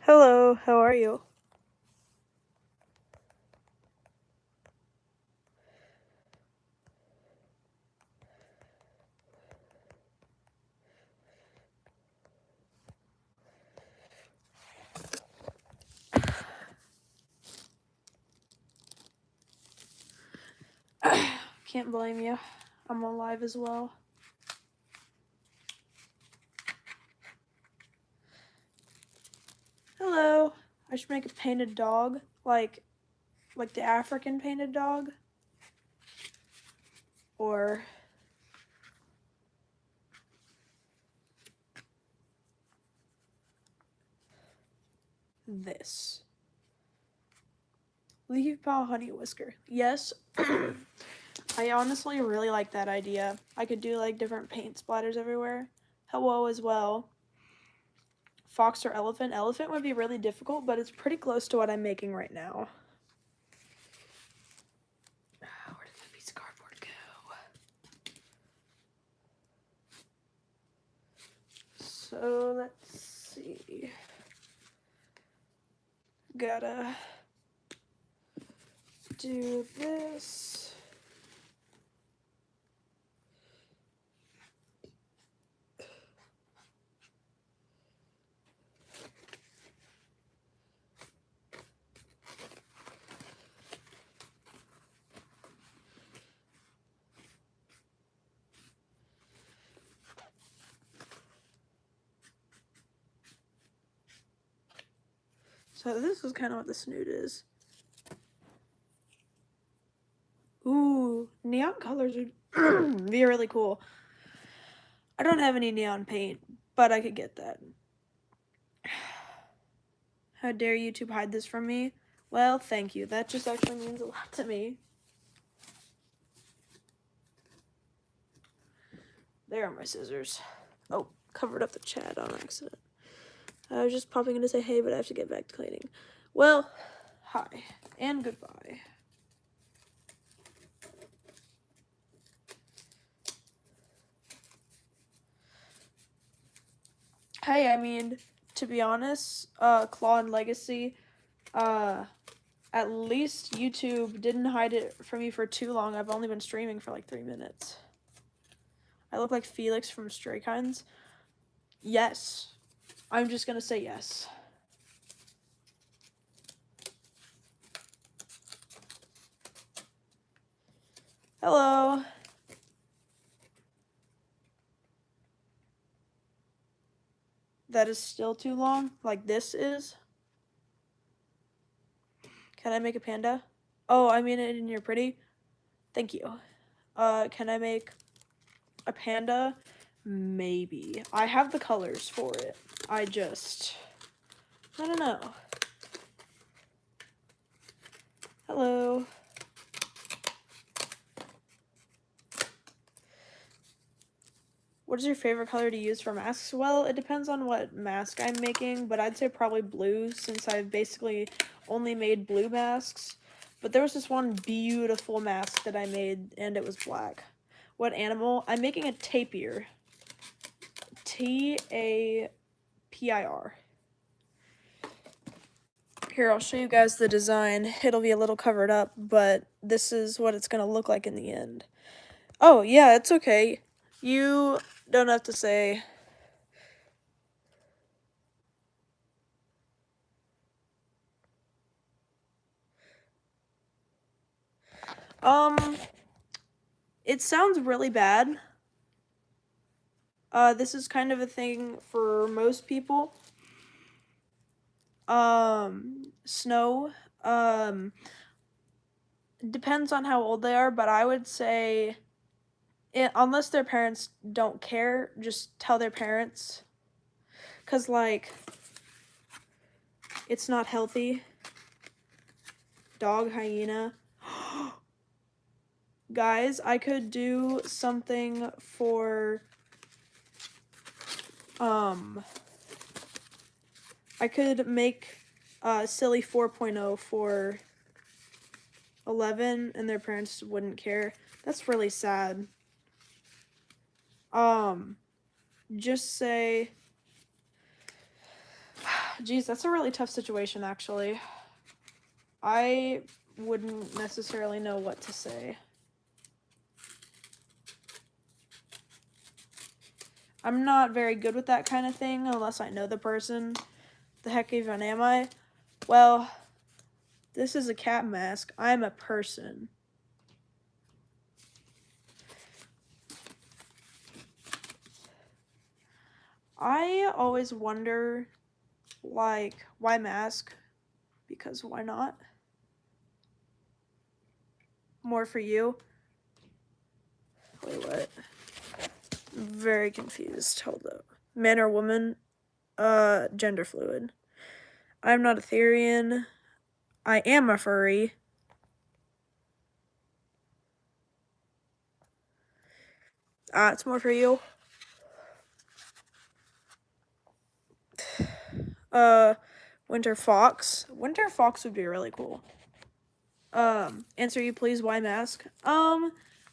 Hello, how are you? Can't blame you. I'm alive as well. Hello. I should make a painted dog, like the African painted dog. Or this. Leaf Paw Honey Whisker. Yes. I honestly really like that idea. I could do like different paint splatters everywhere. Hello as well. Fox or elephant. Elephant would be really difficult, but it's pretty close to what I'm making right now. Where did that piece of cardboard go? So let's see. Gotta do this. So this is kind of what the snoot is. Ooh, neon colors would be really cool. I don't have any neon paint, but I could get that. How dare YouTube hide this from me? Well, thank you. That just actually means a lot to me. There are my scissors. Oh, covered up the chat on accident. I was just popping in to say hey, but I have to get back to cleaning. Well, hi, and goodbye. Hey, I mean, to be honest, Claw and Legacy, at least YouTube didn't hide it from me for too long. I've only been streaming for like 3 minutes. I look like Felix from Stray Kinds. Yes. I'm just gonna say yes. Hello. That is still too long, like this is. Can I make a panda? Oh, I mean it in your pretty. Thank you. Can I make a panda? Maybe. I have the colors for it. I don't know. Hello. What is your favorite color to use for masks? Well, it depends on what mask I'm making, but I'd say probably blue since I've basically only made blue masks. But there was this one beautiful mask that I made and it was black. What animal? I'm making a tapir. Tapir. Here, I'll show you guys the design. It'll be a little covered up, but this is what it's gonna look like in the end. Oh, yeah, it's okay. You don't have to say. It sounds really bad. This is kind of a thing for most people. Snow, depends on how old they are, but I would say, unless their parents don't care, just tell their parents. 'Cause, like, it's not healthy. Dog, hyena. Guys, I could do something for, I could make Silly 4.0 for 11 and their parents wouldn't care. That's really sad. Just say, Geez, that's a really tough situation, actually. I wouldn't necessarily know what to say. I'm not very good with that kind of thing unless I know the person. The heck even am I? Well, this is a cat mask. I'm a person. I always wonder, like, why mask? Because why not? More for you. Wait, what? I'm very confused. Hold up. Man or woman? Gender fluid. I'm not a Therian. I am a furry. It's more for you. Winter fox. Winter fox would be really cool. Answer you please, why mask?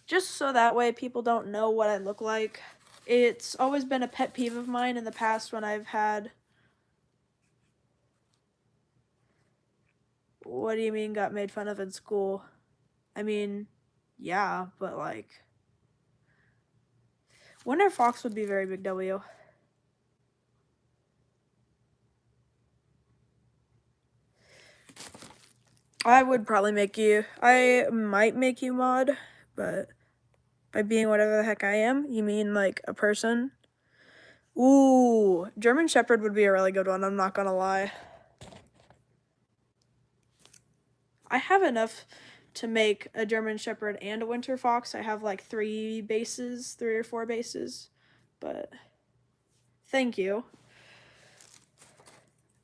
Just so that way people don't know what I look like. It's always been a pet peeve of mine in the past when I've had... What do you mean got made fun of in school? I mean, yeah, but like... Winter fox would be very big W. I would probably make you... I might make you mod, but... By being whatever the heck I am, you mean like a person? Ooh, German Shepherd would be a really good one, I'm not gonna lie. I have enough to make a German Shepherd and a Winter Fox. I have like 3 or 4 bases, but thank you.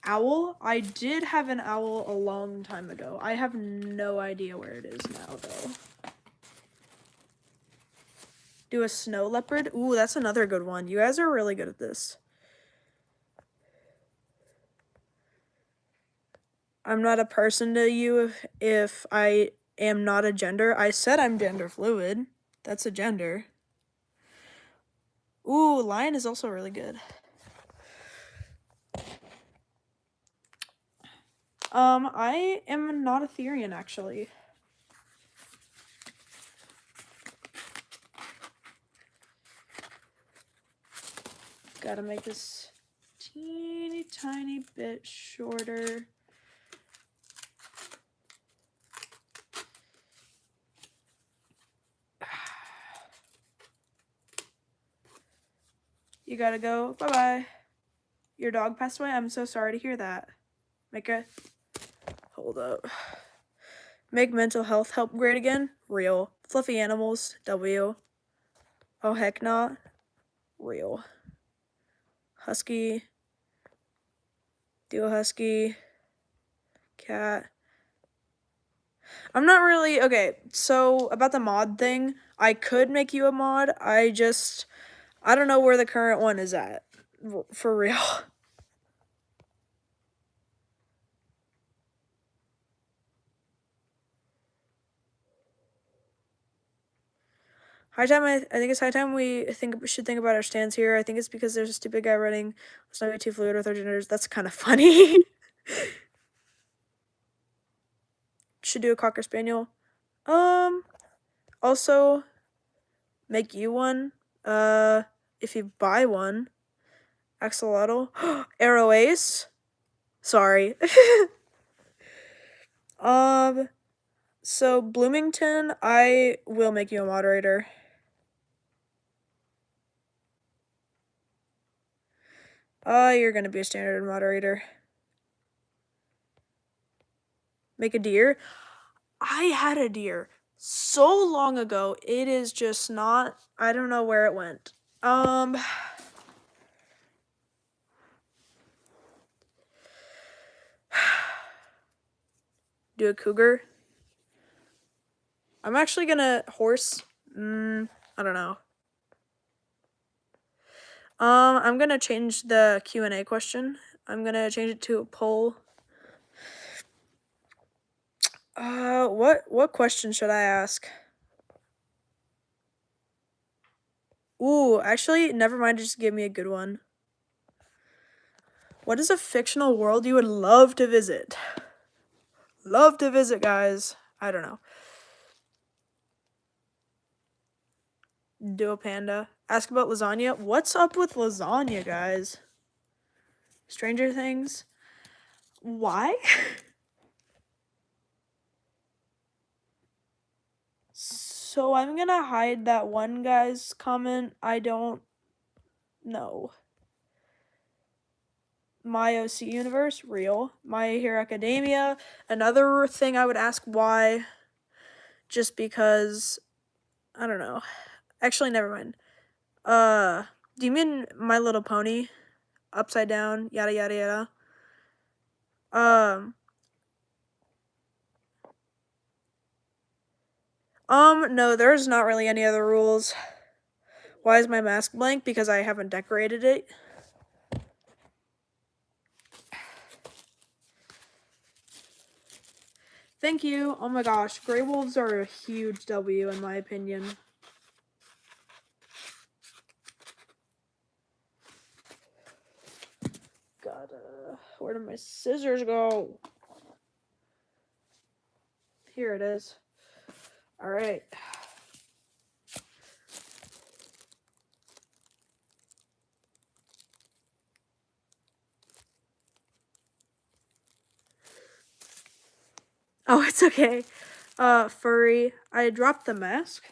Owl? I did have an owl a long time ago. I have no idea where it is now, though. Do a snow leopard? Ooh, that's another good one. You guys are really good at this. I'm not a person to you if I am not a gender. I said I'm gender fluid. That's a gender. Ooh, lion is also really good. I am not a Therian, actually. Gotta make this teeny tiny bit shorter. You gotta go. Bye-bye. Your dog passed away? I'm so sorry to hear that. Hold up. Make mental health help great again? Real. Fluffy animals? W. Oh, heck not. Real. Husky. Do a husky. Cat. I'm not really... Okay, so about the mod thing, I could make you a mod. I don't know where the current one is at. For real. High time, I think it's high time we should think about our stance here. I think it's because there's a stupid guy running. Let's not be too fluid with our genders. That's kind of funny. Should do a Cocker Spaniel. Also, make you one. If you buy one. Axolotl. Arrow Ace. Sorry. So Bloomington, I will make you a moderator. You're gonna be a standard moderator. Make a deer. I had a deer so long ago. It is just not, I don't know where it went. Do a cougar. I'm actually gonna horse. I don't know. I'm gonna change the Q&A question. I'm gonna change it to a poll. What question should I ask? Ooh, actually, never mind, just give me a good one. What is a fictional world you would love to visit? Love to visit, guys. I don't know. Duo Panda. Ask about lasagna. What's up with lasagna, guys? Stranger Things. Why? So I'm gonna hide that one guy's comment. I don't know. My OC universe, real. My Hero Academia. Another thing I would ask why, just because, I don't know. Actually, never mind. Do you mean My Little Pony? Upside Down, yada yada yada. No, there's not really any other rules. Why is my mask blank? Because I haven't decorated it. Thank you. Oh my gosh, Grey Wolves are a huge W in my opinion. Where did my scissors go? Here it is. All right. Oh, it's okay. Furry. I dropped the mask.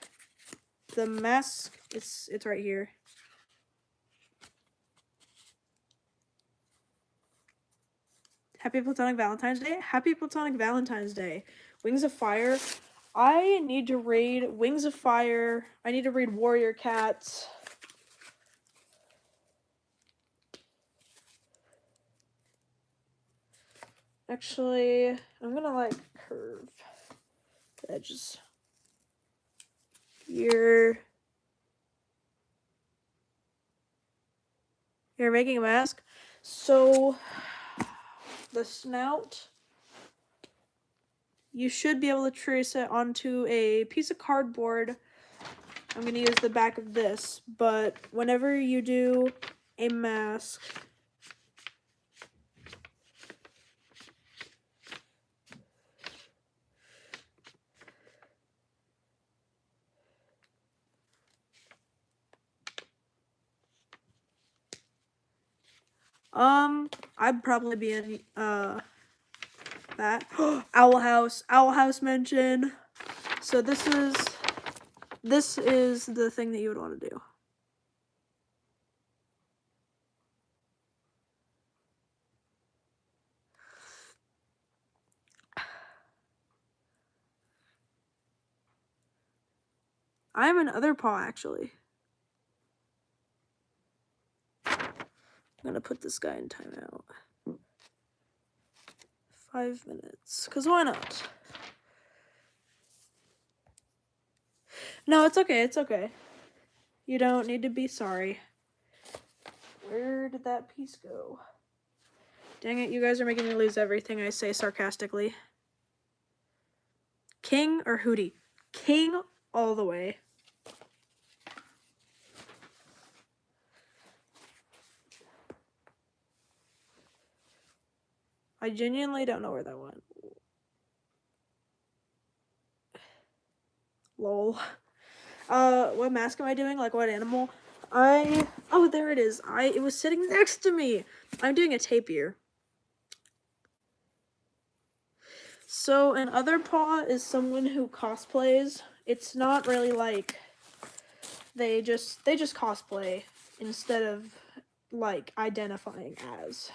The mask, it's right here. Happy Platonic Valentine's Day. Happy Platonic Valentine's Day. Wings of Fire. I need to raid Wings of Fire. I need to raid Warrior Cats. Actually, I'm gonna like curve the edges. You're making a mask. So the snout, you should be able to trace it onto a piece of cardboard. I'm going to use the back of this, but whenever you do a mask, I'd probably be in, that. Owl House mention. So this is the thing that you would want to do. I'm an other paw, actually. I'm gonna put this guy in timeout. 5 minutes, because why not? No, it's okay, it's okay. You don't need to be sorry. Where did that piece go? Dang it, you guys are making me lose everything I say sarcastically. King or Hootie? King all the way. I genuinely don't know where that went. Lol. What mask am I doing? Like, what animal? Oh, there it is. It was sitting next to me. I'm doing a tapir. So, an other paw is someone who cosplays. It's not really like they just cosplay instead of like identifying as.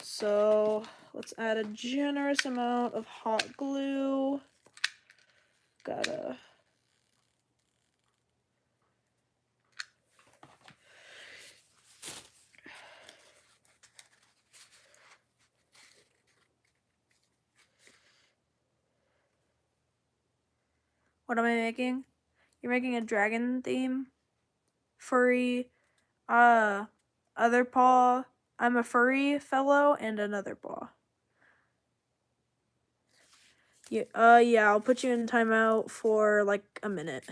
So let's add a generous amount of hot glue. Gotta. What am I making? You're making a dragon theme? Furry. Other paw. I'm a furry fellow and another paw. Yeah, I'll put you in timeout for like a minute.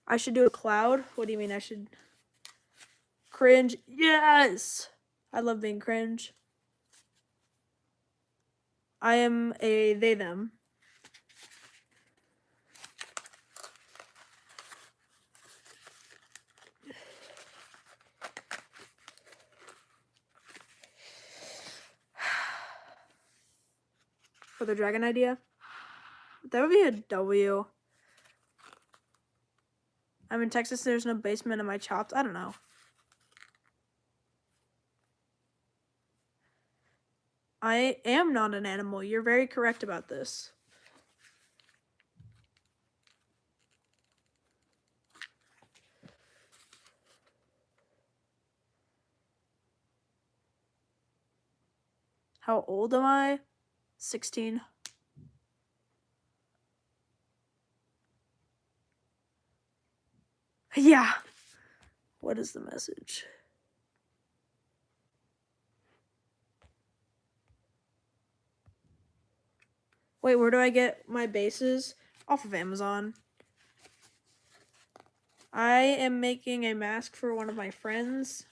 I should do a cloud. What do you mean I should? Cringe. Yes! I love being cringe. I am a they, them. For the dragon idea? That would be a W. I'm in Texas, there's no basement in my chops. I don't know. I am not an animal. You're very correct about this. How old am I? 16. Yeah. What is the message? Wait, where do I get my bases? Off of Amazon. I am making a mask for one of my friends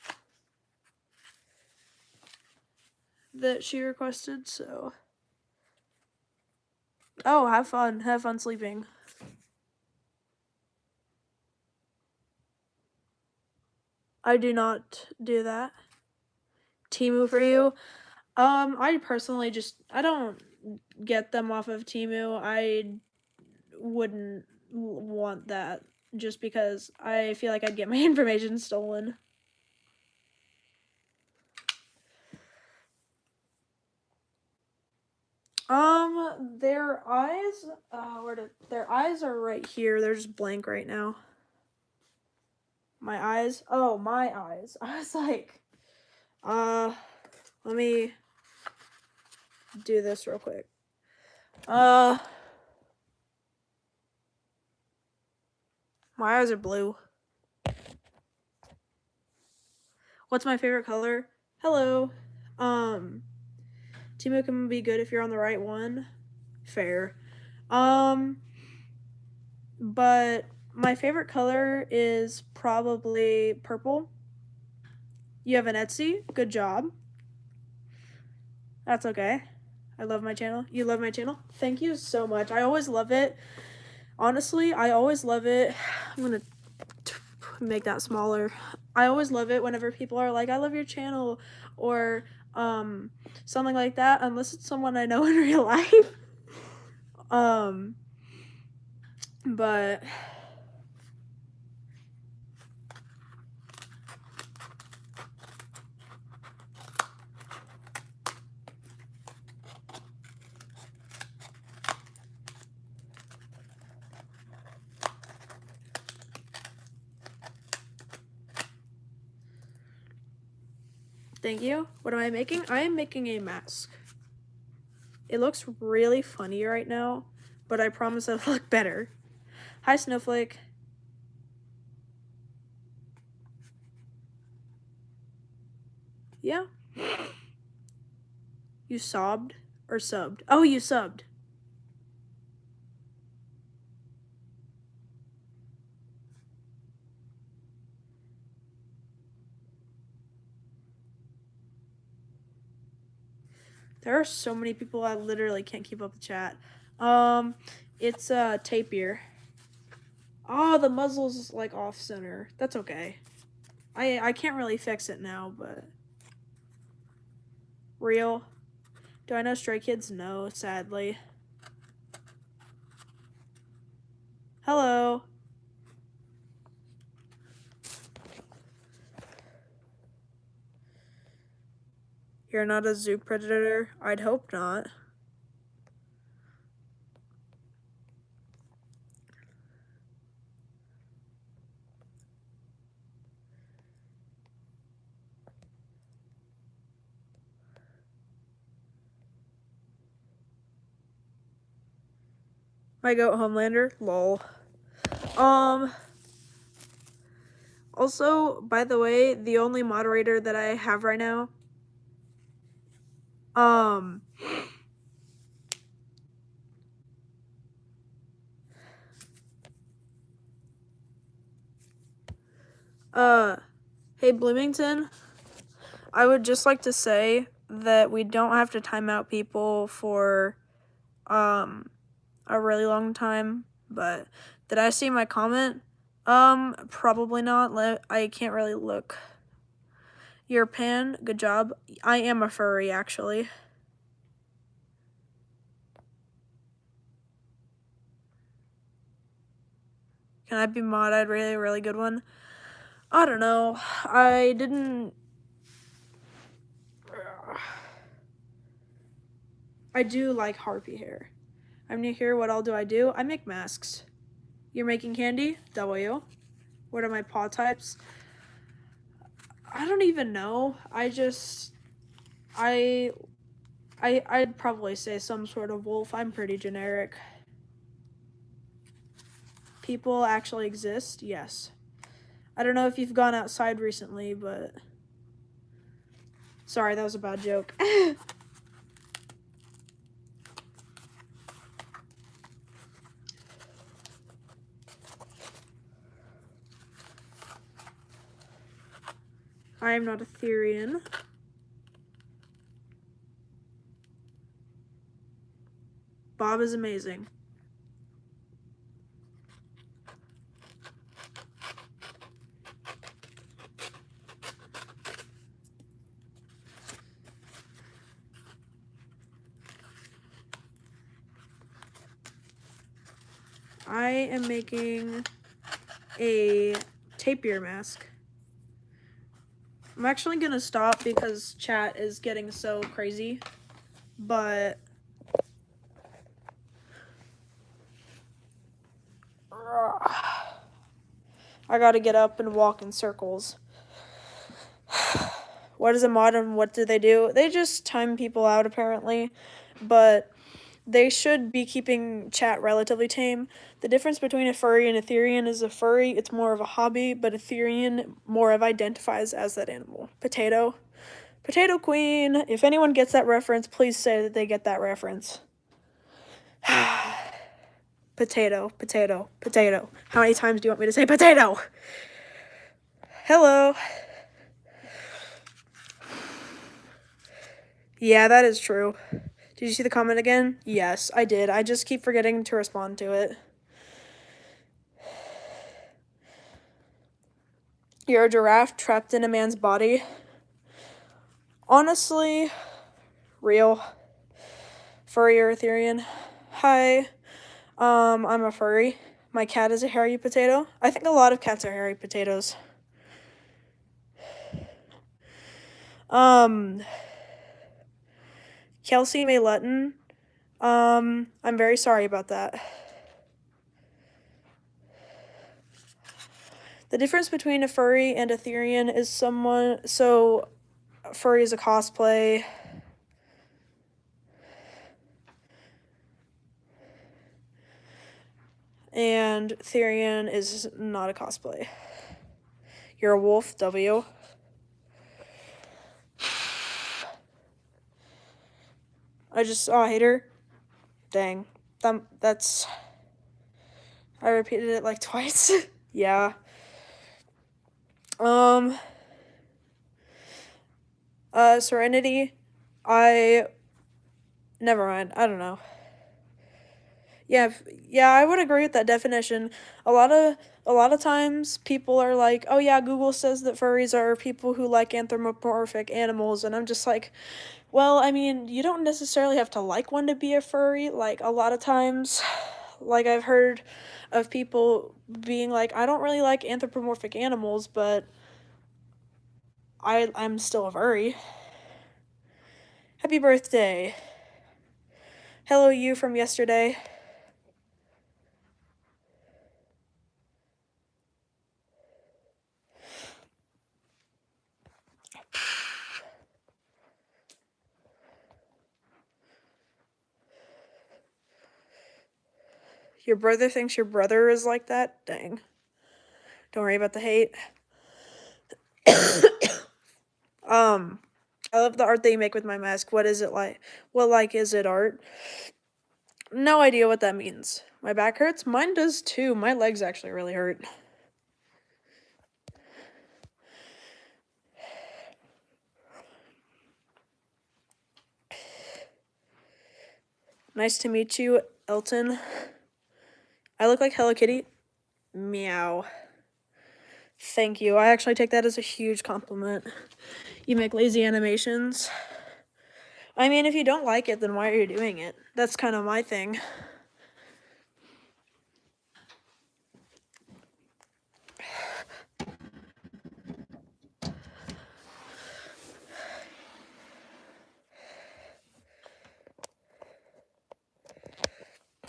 that she requested, so. Oh, have fun. Have fun sleeping. I do not do that. Temu for you. I personally I don't get them off of Temu. I wouldn't want that just because I feel like I'd get my information stolen. Their eyes, their eyes are right here. They're just blank right now. My eyes. Oh, my eyes. I was like, let me do this real quick. My eyes are blue. What's my favorite color? Hello. Temu can be good if you're on the right one. Fair. But my favorite color is probably purple. You have an Etsy? Good job. That's okay. I love my channel. You love my channel? Thank you so much. I always love it. Honestly, I always love it. I'm gonna make that smaller. I always love it whenever people are like, I love your channel, or something like that, unless it's someone I know in real life. But thank you. What am I making? I am making a mask. It looks really funny right now, but I promise it'll look better. Hi, Snowflake. Yeah. You sobbed or subbed? Oh, you subbed. There are so many people, I literally can't keep up the chat. It's tapier. Oh, the muzzle's like off center. That's okay. I can't really fix it now, but real. Do I know Stray Kids? No, sadly. Hello. You're not a zoo predator? I'd hope not. My goat Homelander? Lol. Also, by the way, the only moderator that I have right now, Hey Bloomington, I would just like to say that we don't have to time out people for a really long time, but did I see my comment? Probably not. I can't really look. You're a pan, good job. I am a furry, actually. Can I be mod? I'd really good one. I don't know. I didn't. I do like harpy hair. I'm new here. What all do? I make masks. You're making candy? W. What are my paw types? I don't even know. I'd probably say some sort of wolf. I'm pretty generic. People actually exist? Yes. I don't know if you've gone outside recently, but sorry, that was a bad joke. I am not a Therian. Bob is amazing. I am making a tapir mask. I'm actually gonna stop because chat is getting so crazy, but I gotta get up and walk in circles. What is a mod and what do? They just time people out apparently, but they should be keeping chat relatively tame. The difference between a furry and a Therian is a furry, it's more of a hobby, but a Therian more of identifies as that animal. Potato. Potato Queen. If anyone gets that reference, please say that they get that reference. Potato, potato, potato. How many times do you want me to say potato? Hello. Yeah, that is true. Did you see the comment again? Yes, I did. I just keep forgetting to respond to it. You're a giraffe trapped in a man's body. Honestly, real. Furry or Therian. Hi. I'm a furry. My cat is a hairy potato. I think a lot of cats are hairy potatoes. Kelsey May Lutton. I'm very sorry about that. The difference between a furry and a Therian is so furry is a cosplay. And Therian is not a cosplay. You're a wolf, W. I just saw a hater. Dang. That's... I repeated it like twice. Yeah. Serenity. Never mind. I don't know. Yeah, I would agree with that definition. A lot of times people are like, "Oh yeah, Google says that furries are people who like anthropomorphic animals," and I'm just like, well, I mean, you don't necessarily have to like one to be a furry. Like a lot of times, like I've heard of people being like, "I don't really like anthropomorphic animals, but I'm still a furry." Happy birthday. Hello, you from yesterday. Your brother thinks your brother is like that? Dang. Don't worry about the hate. I love the art that you make with my mask. What is it like? What is it art? No idea what that means. My back hurts? Mine does too. My legs actually really hurt. Nice to meet you, Elton. I look like Hello Kitty. Meow. Thank you. I actually take that as a huge compliment. You make lazy animations. I mean, if you don't like it, then why are you doing it? That's kind of my thing.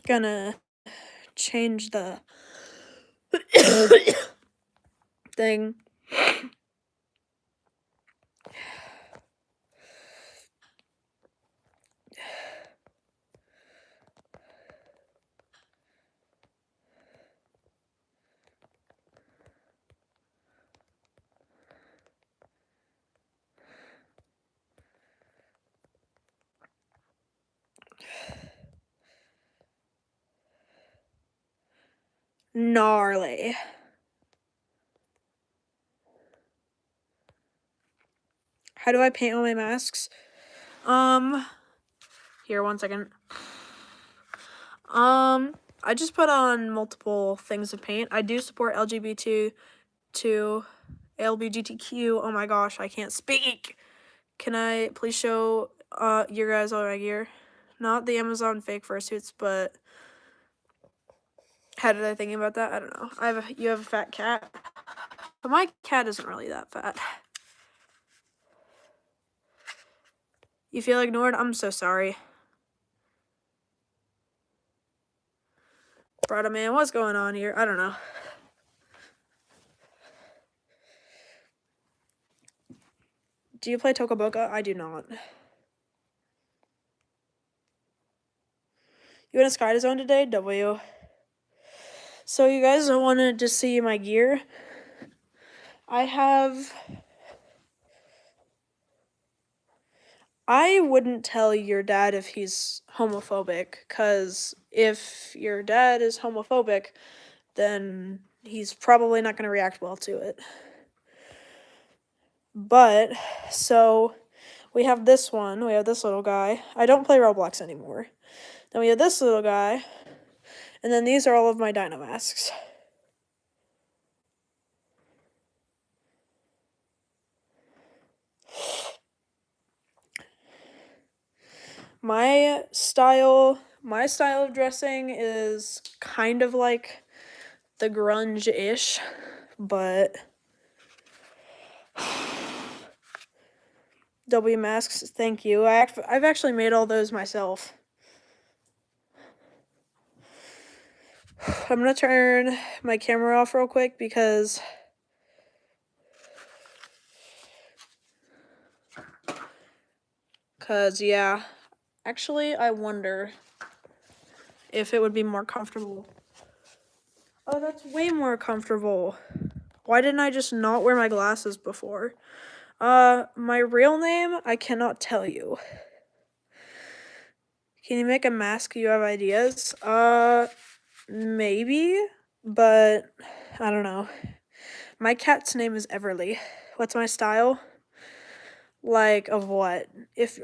Gonna change the thing. Gnarly. How do I paint all my masks? Here, 1 second. I just put on multiple things of paint. I do support LGBT to LBGTQ. Oh my gosh, I can't speak. Can I please show your guys all my gear? Not the Amazon fake fursuits, but how did I think about that? I don't know. You have a fat cat, but my cat isn't really that fat. You feel ignored? I'm so sorry. Brother man, what's going on here? I don't know. Do you play Tokaboka? I do not. You in a Sky Zone today? W. So you guys wanted to see my gear? I wouldn't tell your dad if he's homophobic, because if your dad is homophobic, then he's probably not going to react well to it. But, so, we have this one. We have this little guy. I don't play Roblox anymore. Then we have this little guy. And then these are all of my dino masks. My style of dressing is kind of like the grunge-ish, but W masks, thank you. I've actually made all those myself. I'm gonna turn my camera off real quick because yeah. Actually, I wonder if it would be more comfortable. Oh, that's way more comfortable. Why didn't I just not wear my glasses before? My real name, I cannot tell you. Can you make a mask? You have ideas? Maybe, but I don't know. My cat's name is Everly. What's my style? Like, of what? If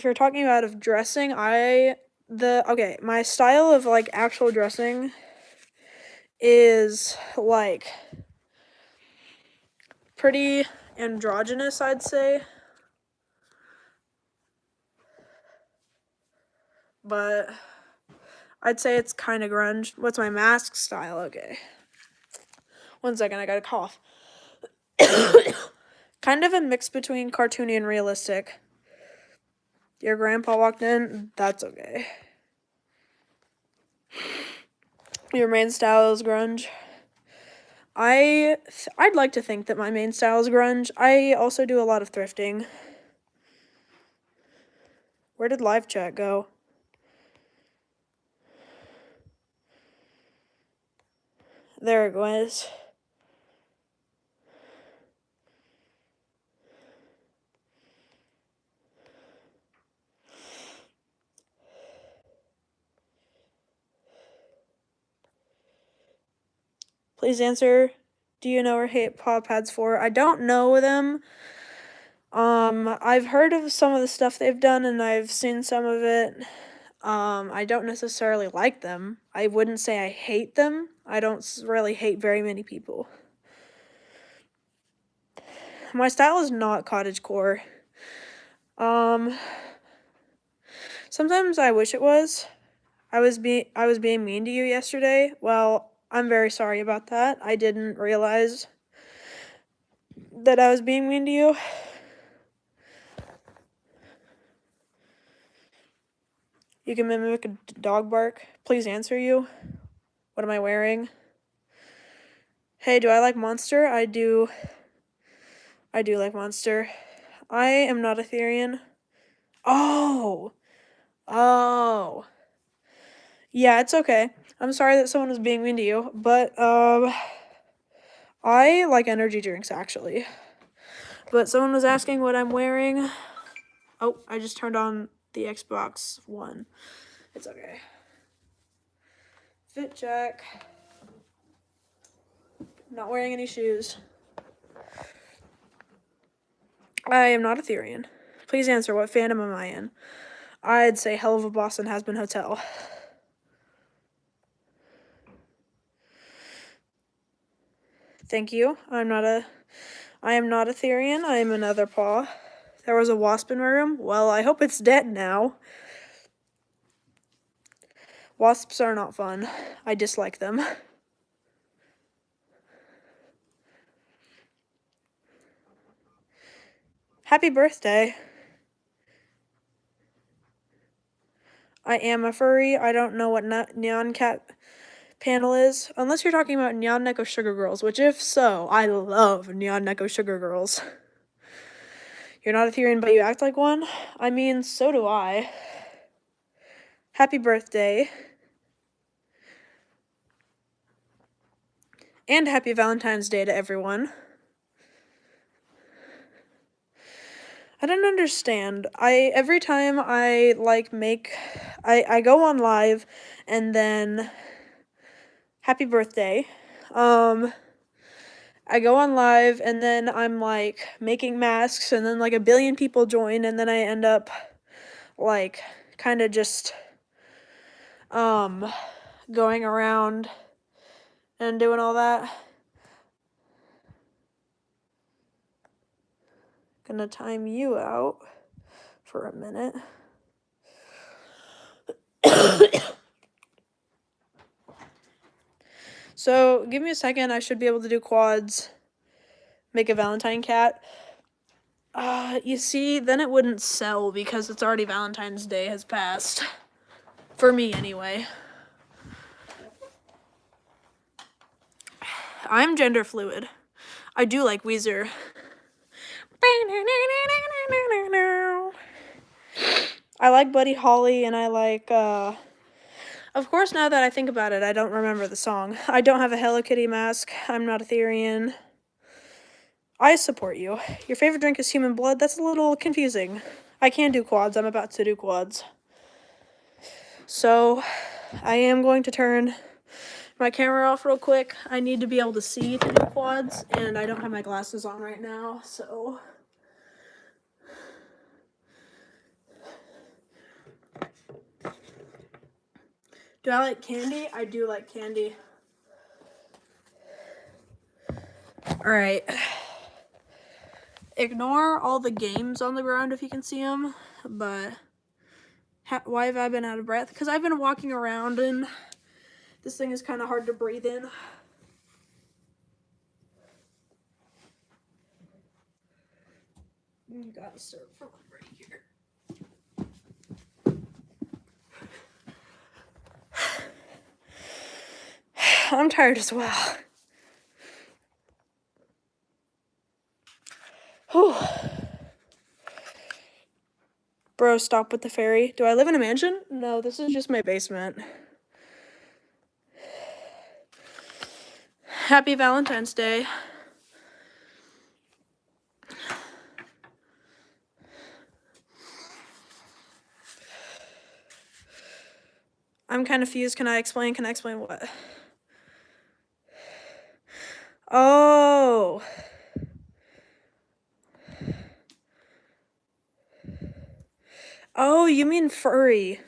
you're talking about of dressing, okay, my style of, like, actual dressing is, like, pretty androgynous, I'd say. But I'd say it's kind of grunge. What's my mask style? Okay. 1 second, I got a cough. Kind of a mix between cartoony and realistic. Your grandpa walked in? That's okay. Your main style is grunge? I'd like to think that my main style is grunge. I also do a lot of thrifting. Where did live chat go? There it was. Please answer. Do you know where Hate Paw Pads for? I don't know them. I've heard of some of the stuff they've done, and I've seen some of it. I don't necessarily like them. I wouldn't say I hate them. I don't really hate very many people. My style is not cottagecore. Sometimes I wish it was. I was being mean to you yesterday. Well, I'm very sorry about that. I didn't realize that I was being mean to you. You can mimic a dog bark. Please answer you. What am I wearing? Hey, do I like Monster? I do. I do like Monster. I am not Etherean. Oh! Oh. Yeah, it's okay. I'm sorry that someone was being mean to you, but, I like energy drinks, actually. But someone was asking what I'm wearing. Oh, I just turned on the Xbox One. It's okay. Fit check. Not wearing any shoes. I am not Etherean. Please answer, what fandom am I in? I'd say Hell of a Boston Has Been Hotel. Thank you. I am not Etherean. I am another paw. There was a wasp in my room. Well, I hope it's dead now. Wasps are not fun. I dislike them. Happy birthday. I am a furry. I don't know what Neon Cat panel is. Unless you're talking about Neon Neko Sugar Girls, which if so, I love Neon Neko Sugar Girls. You're not Etherean, but you act like one? I mean, so do I. Happy birthday. And happy Valentine's Day to everyone. I don't understand. Every time I I go on live and then happy birthday. I go on live and then I'm like making masks and then like a billion people join and then I end up like kind of just going around and doing all that. Gonna time you out for a minute. So give me a second. I should be able to do quads. Make a Valentine cat. You see, then it wouldn't sell because it's already Valentine's Day has passed. For me, anyway. I'm gender fluid. I do like Weezer. I like Buddy Holly and I like, of course, now that I think about it, I don't remember the song. I don't have a Hello Kitty mask. I'm not Etherean. I support you. Your favorite drink is human blood? That's a little confusing. I can do quads. I'm about to do quads. So, I am going to turn my camera off real quick. I need to be able to see to do quads, and I don't have my glasses on right now, so... Do I like candy? I do like candy. Alright. Ignore all the games on the ground if you can see them, but why have I been out of breath? Because I've been walking around and this thing is kind of hard to breathe in. You gotta start from right here. I'm tired as well. Whew. Bro, stop with the fairy. Do I live in a mansion? No, this is just my basement. Happy Valentine's Day. I'm kind of fused. Can I explain? Can I explain what? Oh. Oh, you mean furry.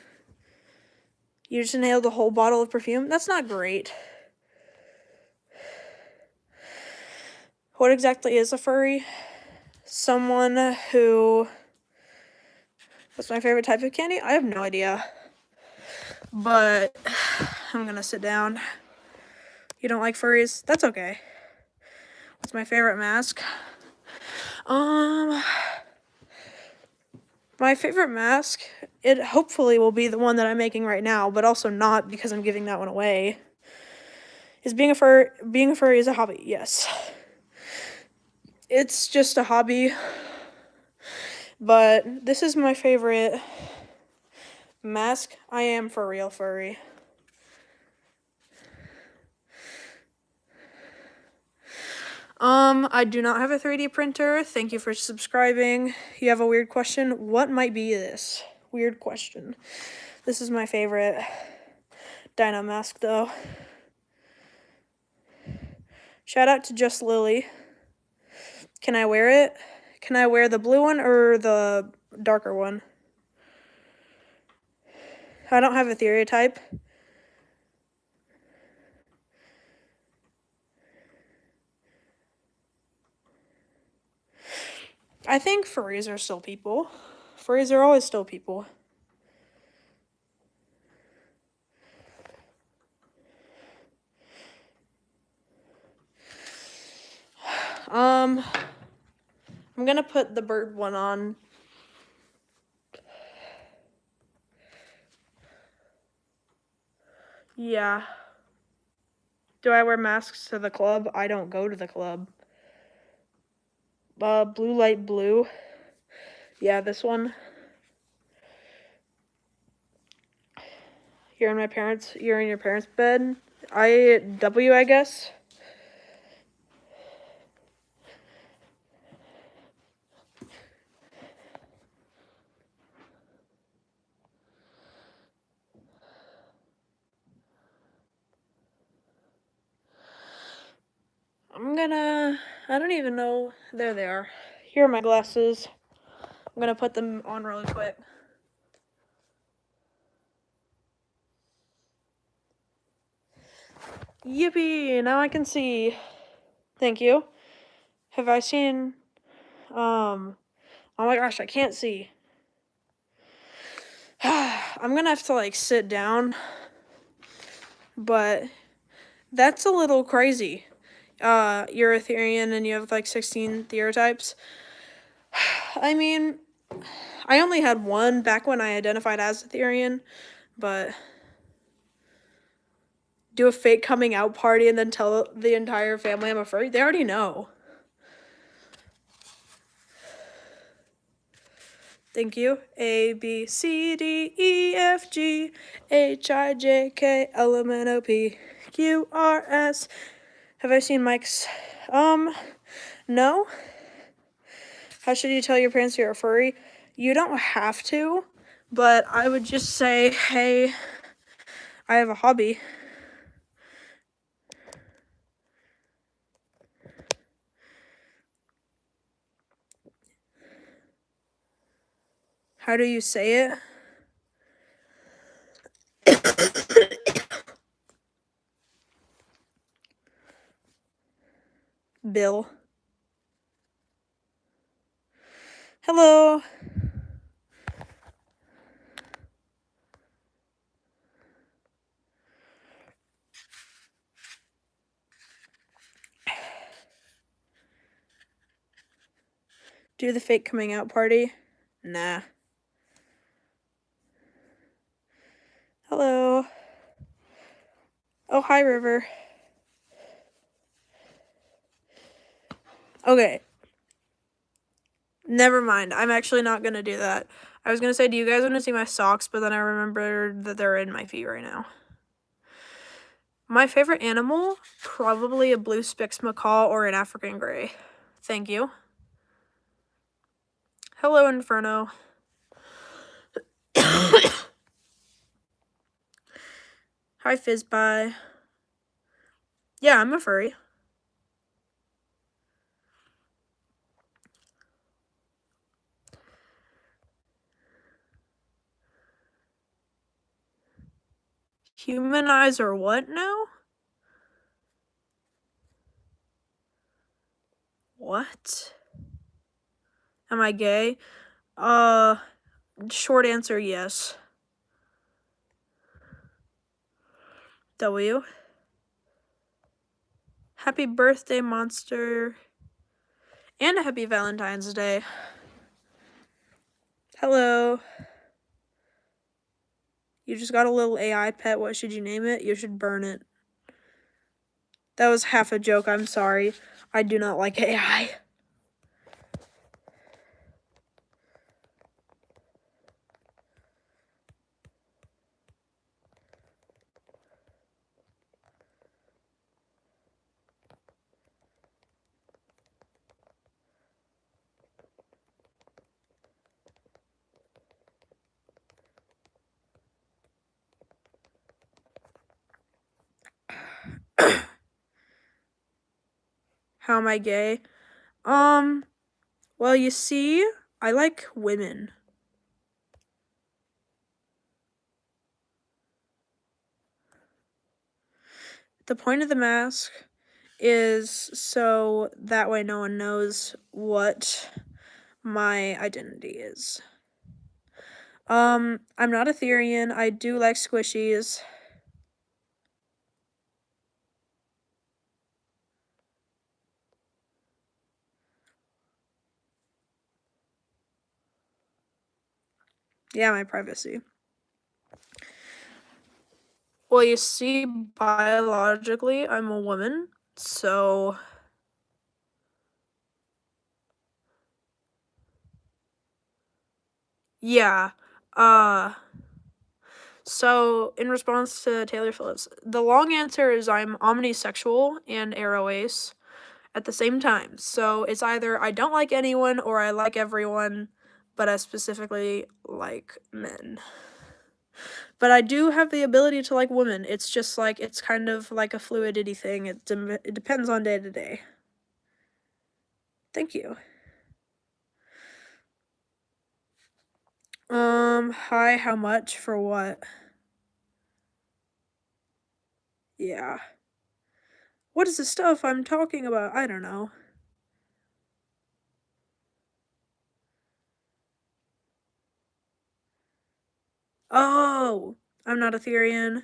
You just inhaled a whole bottle of perfume? That's not great. What exactly is a furry? Someone who... What's my favorite type of candy? I have no idea. But I'm gonna sit down. You don't like furries? That's okay. What's my favorite mask? My favorite mask, it hopefully will be the one that I'm making right now, but also not because I'm giving that one away. Is being a furry is a hobby? Yes. It's just a hobby. But this is my favorite mask. I am for real furry. I do not have a 3D printer. Thank you for subscribing. You have a weird question? What might be this? Weird question. This is my favorite dino mask, though. Shout out to Just Lily. Can I wear it? Can I wear the blue one or the darker one? I don't have a theory type. I think furries are still people. Furries are always still people. I'm gonna put the bird one on. Yeah. Do I wear masks to the club? I don't go to the club. Blue light blue. Yeah, this one. You're in your parents' bed. I guess. I don't even know. There they are. Here are my glasses. I'm gonna put them on really quick. Yippee! Now I can see. Thank you. Have I seen, oh my gosh, I can't see. I'm gonna have to, like, sit down. But that's a little crazy. You're a Therian and you have, like, 16 theotypes. I mean, I only had one back when I identified as a Therian, but do a fake coming out party and then tell the entire family I'm a furry? They already know. Thank you. A, B, C, D, E, F, G, H, I, J, K, L, M, N, O, P, Q, R, S. Have I seen Mike's? No. How should you tell your parents you're a furry? You don't have to, but I would just say, hey, I have a hobby. How do you say it? Bill. Hello. Do the fake coming out party? Nah. Hello. Oh, hi, River. Okay. Never mind. I'm actually not going to do that. I was going to say, do you guys want to see my socks? But then I remembered that they're in my feet right now. My favorite animal? Probably a blue Spix macaw or an African gray. Thank you. Hello, Inferno. Hi, Fizzpie. Yeah, I'm a furry. Human eyes are what now? What? Am I gay? Short answer, yes. W. Happy birthday, monster. And happy Valentine's Day. Hello. You just got a little AI pet. What should you name it? You should burn it. That was half a joke. I'm sorry. I do not like AI. How am I gay? Well, you see, I like women. The point of the mask is so that way no one knows what my identity is. I'm not a Therian. I do like squishies. Yeah, my privacy. Well, you see, biologically, I'm a woman, so... Yeah, so in response to Taylor Phillips, the long answer is I'm omnisexual and aro ace at the same time. So it's either I don't like anyone or I like everyone, but I specifically like men. But I do have the ability to like women. It's just like, it's kind of like a fluidity thing. It depends on day to day. Thank you. Hi, how much for what? Yeah. What is the stuff I'm talking about? I don't know. Oh, I'm not a Therian.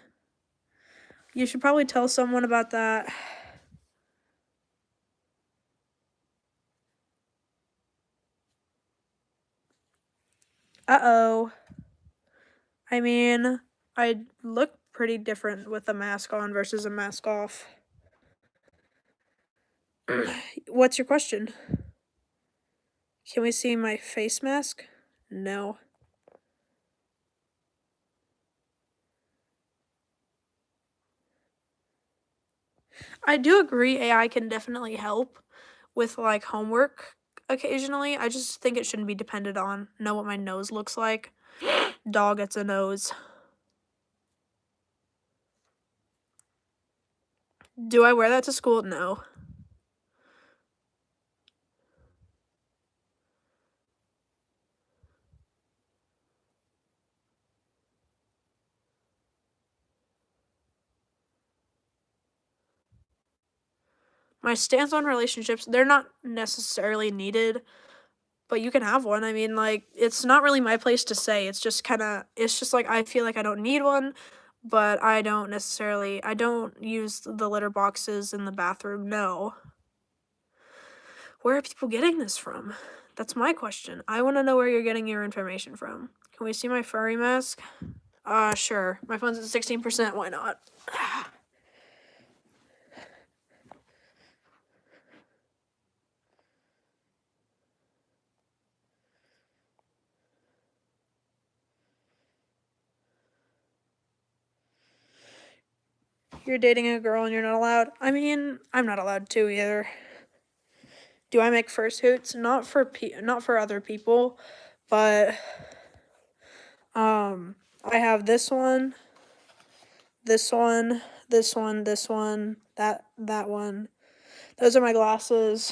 You should probably tell someone about that. Uh-oh. I mean, I look pretty different with a mask on versus a mask off. What's your question? Can we see my face mask? No. I do agree AI can definitely help with like homework occasionally. I just think it shouldn't be dependent on know what my nose looks like. Dog gets a nose. Do I wear that to school? No. My stance on relationships, they're not necessarily needed, but you can have one. I mean, like, it's not really my place to say. It's just like I feel like I don't need one, but I don't use the litter boxes in the bathroom, no. Where are people getting this from? That's my question. I want to know where you're getting your information from. Can we see my furry mask? Sure. My phone's at 16%, why not? You're dating a girl and you're not allowed? I mean, I'm not allowed to either. Do I make fursuits? Not for other people, but I have this one, this one, this one, this one, that one. Those are my glasses.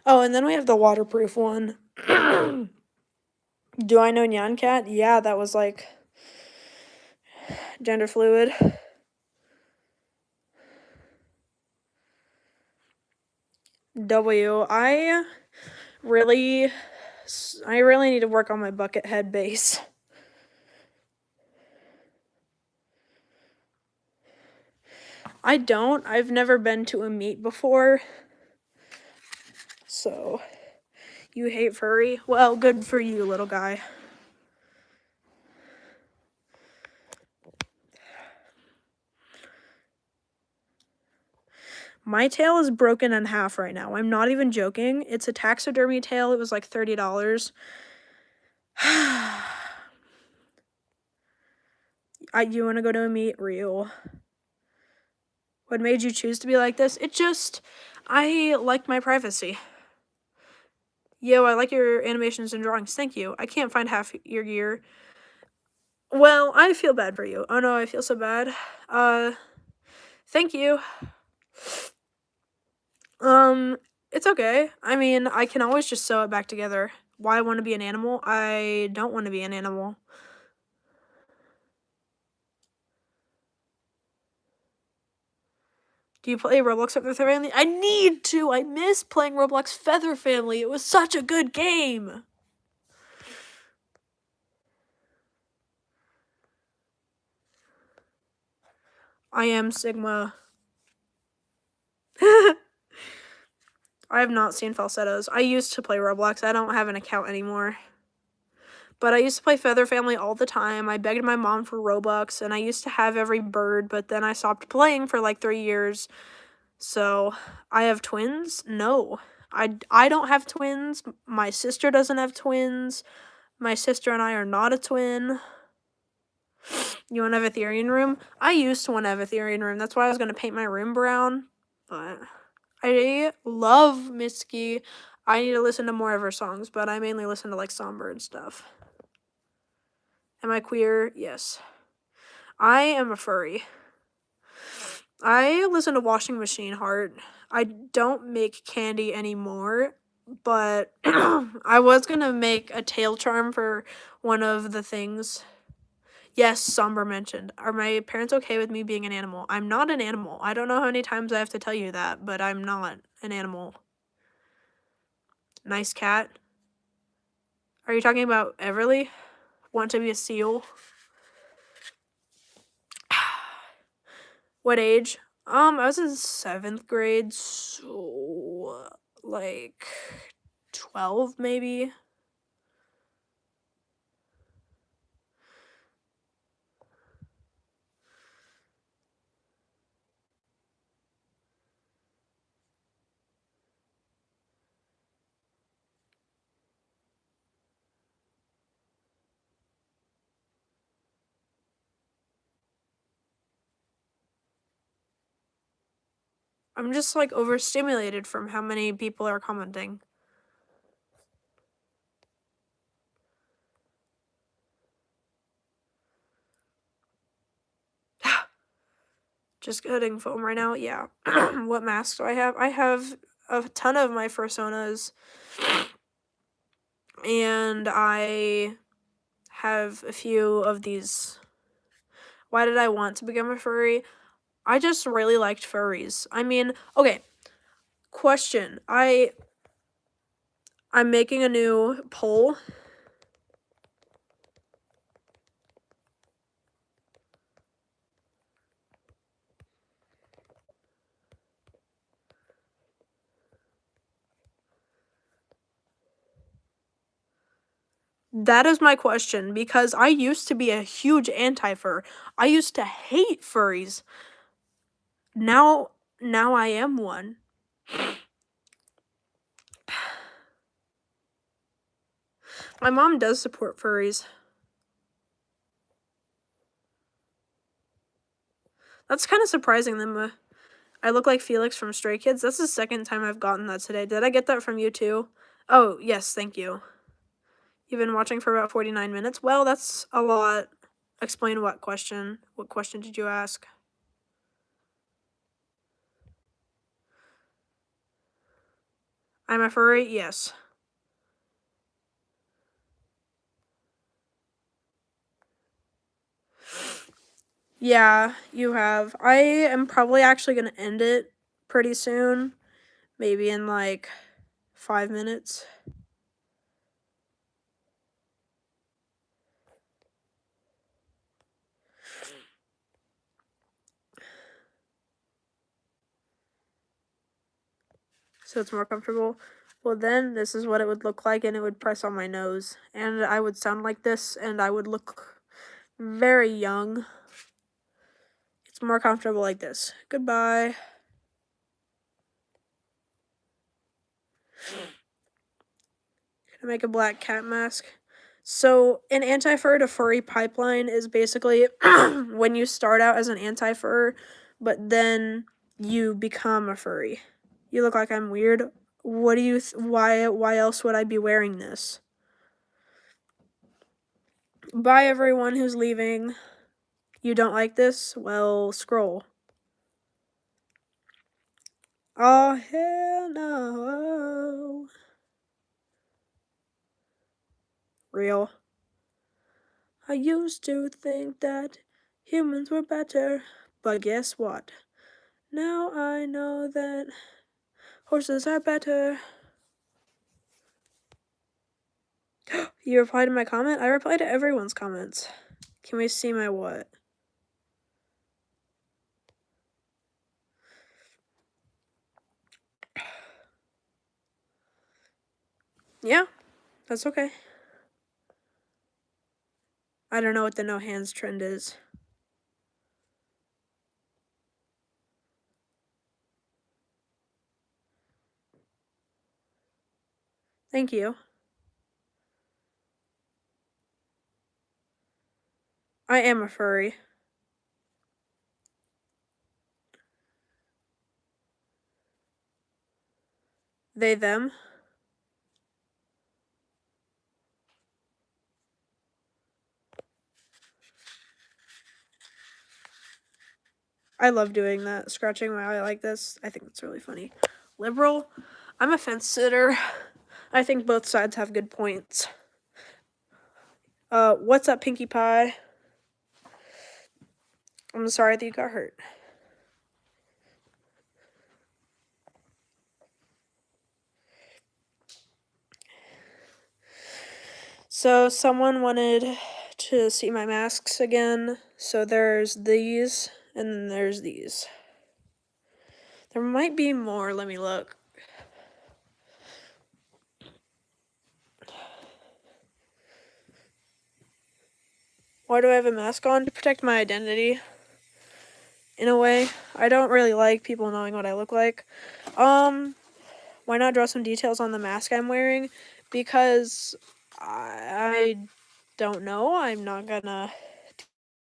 Oh, and then we have the waterproof one. Do I know Nyan Cat? Yeah, that was like gender fluid. W. I really need to work on my bucket head base. I don't. I've never been to a meet before. So, you hate furry? Well, good for you, little guy. My tail is broken in half right now. I'm not even joking. It's a taxidermy tail. It was like $30. You want to go to a meet? Real. What made you choose to be like this? I like my privacy. Yo, I like your animations and drawings. Thank you. I can't find half your gear. Well, I feel bad for you. Oh no, I feel so bad. Thank you. It's okay. I mean, I can always just sew it back together. Why want to be an animal? I don't want to be an animal. Do you play Roblox Feather Family? I need to! I miss playing Roblox Feather Family. It was such a good game! I am Sigma. I have not seen falsettos. I used to play Roblox. I don't have an account anymore. But I used to play Feather Family all the time. I begged my mom for Robux, and I used to have every bird, but then I stopped playing for like 3 years. So, I have twins? No. I don't have twins. My sister doesn't have twins. My sister and I are not a twin. You want to have a Ethereum room? I used to want to have a Ethereum room. That's why I was going to paint my room brown. But I love Mitski. I need to listen to more of her songs, but I mainly listen to like Songbird stuff. Am I queer? Yes. I am a furry. I listen to Washing Machine Heart. I don't make candy anymore, but I was going to make a tail charm for one of the things. Yes, Somber mentioned. Are my parents okay with me being an animal? I'm not an animal. I don't know how many times I have to tell you that, but I'm not an animal. Nice cat. Are you talking about Everly? Want to be a seal? What age? I was in 7th grade, so like 12 maybe. I'm just like overstimulated from how many people are commenting. Just getting foam right now. Yeah. What mask do I have? I have a ton of my fursonas. And I have a few of these. Why did I want to become a furry? I just really liked furries. I mean, okay. Question. I'm making a new poll. That is my question, because I used to be a huge anti-fur. I used to hate furries. Now I am one. My mom does support furries. That's kind of surprising that I look like Felix from Stray Kids. That's the second time I've gotten that today. Did I get that from you too? Oh, yes, thank you. You've been watching for about 49 minutes? Well, that's a lot. Explain what question. What question did you ask? I'm a furry? Yes. Yeah, you have. I am probably actually going to end it pretty soon. Maybe in like 5 minutes. So it's more comfortable. Well, then this is what it would look like, and it would press on my nose. And I would sound like this, and I would look very young. It's more comfortable like this. Goodbye. Gonna make a black cat mask. So an anti-fur to furry pipeline is basically when you start out as an anti-fur, but then you become a furry. You look like I'm weird. What do you why else would I be wearing this? Bye everyone who's leaving. You don't like this? Well, scroll. Oh hell no. Real. I used to think that humans were better, but guess what? Now I know that horses are better. You replied to my comment? I reply to everyone's comments. Can we see my what? Yeah, that's okay. I don't know what the no hands trend is. Thank you. I am a furry. They, them. I love doing that, scratching my eye like this. I think that's really funny. Liberal? I'm a fence sitter. I think both sides have good points. What's up, Pinkie Pie? I'm sorry that you got hurt. So someone wanted to see my masks again. So there's these, and then there's these. There might be more. Let me look. Why do I have a mask on? To protect my identity. In a way. I don't really like people knowing what I look like. Why not draw some details on the mask I'm wearing? Because I don't know. I'm not gonna